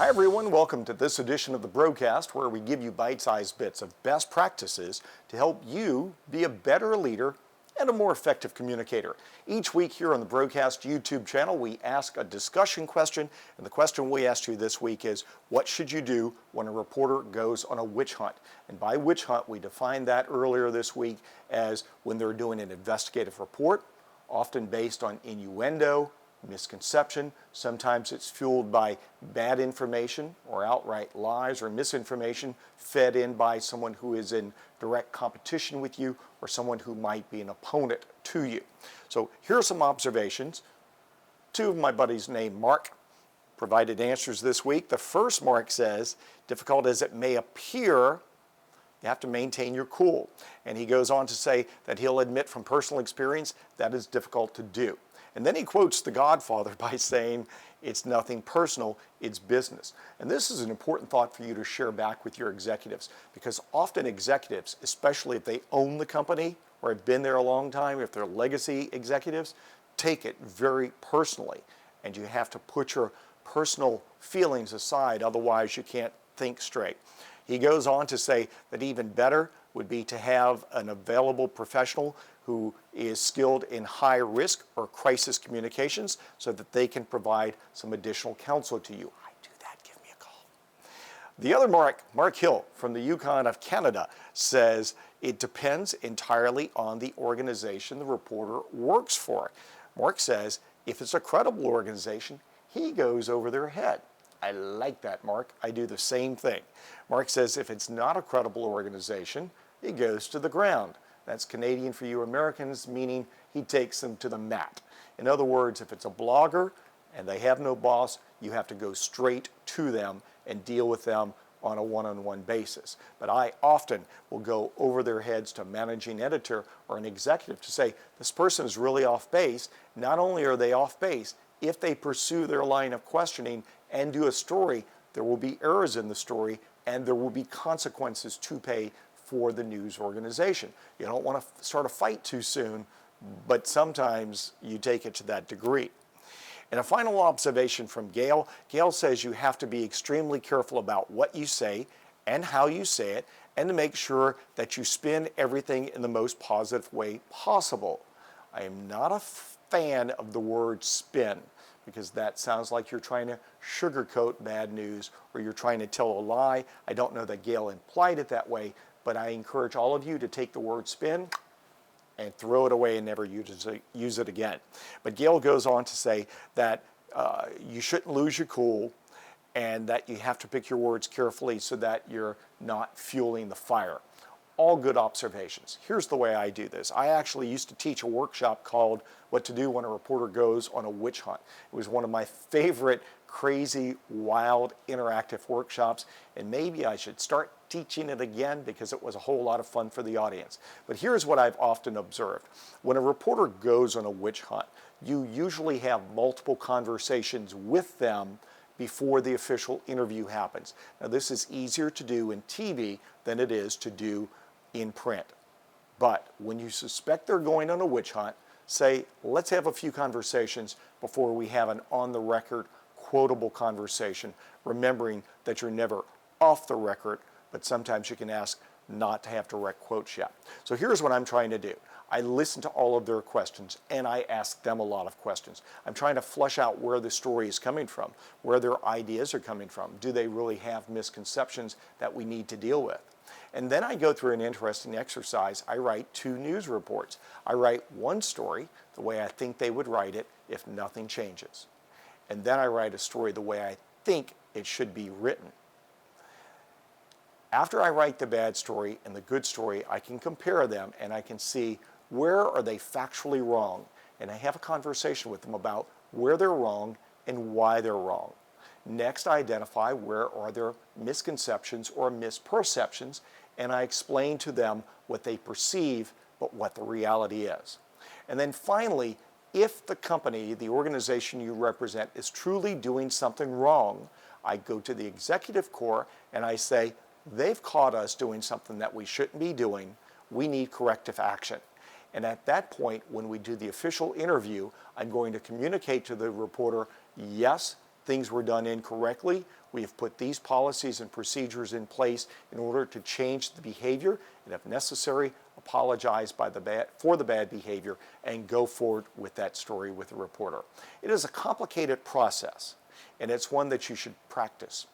Hi everyone, welcome to this edition of the Broadcast, where we give you bite-sized bits of best practices to help you be a better leader and a more effective communicator. Each week here on the Broadcast YouTube channel, we ask a discussion question, and the question we asked you this week is, what should you do when a reporter goes on a witch hunt? And by witch hunt, we defined that earlier this week as when they're doing an investigative report, often based on innuendo, misconception. Sometimes it's fueled by bad information or outright lies or misinformation fed in by someone who is in direct competition with you or someone who might be an opponent to you. So here are some observations. Two of my buddies named Mark provided answers this week. The first, Mark says, difficult as it may appear, you have to maintain your cool. And he goes on to say that he'll admit from personal experience that is difficult to do. And then he quotes The Godfather by saying, it's nothing personal, it's business. And this is an important thought for you to share back with your executives, because often executives, especially if they own the company or have been there a long time, if they're legacy executives, take it very personally. And you have to put your personal feelings aside, otherwise you can't think straight. He goes on to say that even better would be to have an available professional who is skilled in high risk or crisis communications so that they can provide some additional counsel to you. I do that, give me a call. The other Mark Hill from the Yukon of Canada, says it depends entirely on the organization the reporter works for. Mark says if it's a credible organization, he goes over their head. I like that, Mark. I do the same thing. Mark says if it's not a credible organization, he goes to the ground. That's Canadian for you Americans, meaning he takes them to the mat. In other words, if it's a blogger and they have no boss, you have to go straight to them and deal with them on a one-on-one basis. But I often will go over their heads to a managing editor or an executive to say, this person is really off base. Not only are they off base, if they pursue their line of questioning and do a story, there will be errors in the story and there will be consequences to pay for the news organization. You don't want to start a fight too soon, but sometimes you take it to that degree. And a final observation from Gail. Gail says you have to be extremely careful about what you say and how you say it, and to make sure that you spin everything in the most positive way possible. I am not a fan of the word spin, because that sounds like you're trying to sugarcoat bad news or you're trying to tell a lie. I don't know that Gail implied it that way, but I encourage all of you to take the word spin and throw it away and never use it again. But Gail goes on to say that you shouldn't lose your cool and that you have to pick your words carefully so that you're not fueling the fire. All good observations. Here's the way I do this. I actually used to teach a workshop called What to Do When a Reporter Goes on a Witch Hunt. It was one of my favorite crazy, wild, interactive workshops, and maybe I should start teaching it again because it was a whole lot of fun for the audience. But here's what I've often observed. When a reporter goes on a witch hunt, you usually have multiple conversations with them before the official interview happens. Now, this is easier to do in TV than it is to do in print. But when you suspect they're going on a witch hunt, say, let's have a few conversations before we have an on-the-record, quotable conversation, remembering that you're never off the record, but sometimes you can ask not to have direct quotes yet. So here's what I'm trying to do. I listen to all of their questions and I ask them a lot of questions. I'm trying to flesh out where the story is coming from, where their ideas are coming from. Do they really have misconceptions that we need to deal with? And then I go through an interesting exercise. I write 2 news reports. I write one story the way I think they would write it if nothing changes. And then I write a story the way I think it should be written. After I write the bad story and the good story, I can compare them and I can see where are they factually wrong. And I have a conversation with them about where they're wrong and why they're wrong. Next, I identify where are there misconceptions or misperceptions, and I explain to them what they perceive, but what the reality is. And then finally, if the company, the organization you represent, is truly doing something wrong, I go to the executive core and I say, they've caught us doing something that we shouldn't be doing. We need corrective action. And at that point, when we do the official interview, I'm going to communicate to the reporter, yes, things were done incorrectly, we have put these policies and procedures in place in order to change the behavior, and if necessary, apologize for the bad behavior and go forward with that story with the reporter. It is a complicated process, and it's one that you should practice.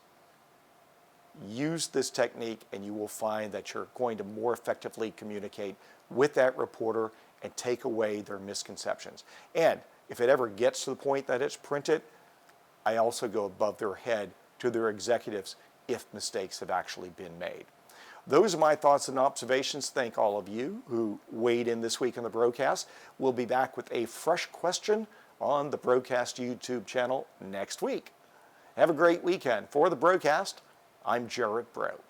Use this technique and you will find that you're going to more effectively communicate with that reporter and take away their misconceptions. And if it ever gets to the point that it's printed, I also go above their head to their executives if mistakes have actually been made. Those are my thoughts and observations. Thank all of you who weighed in this week on the broadcast. We'll be back with a fresh question on the broadcast YouTube channel next week. Have a great weekend. For the broadcast, I'm Jared Breaux.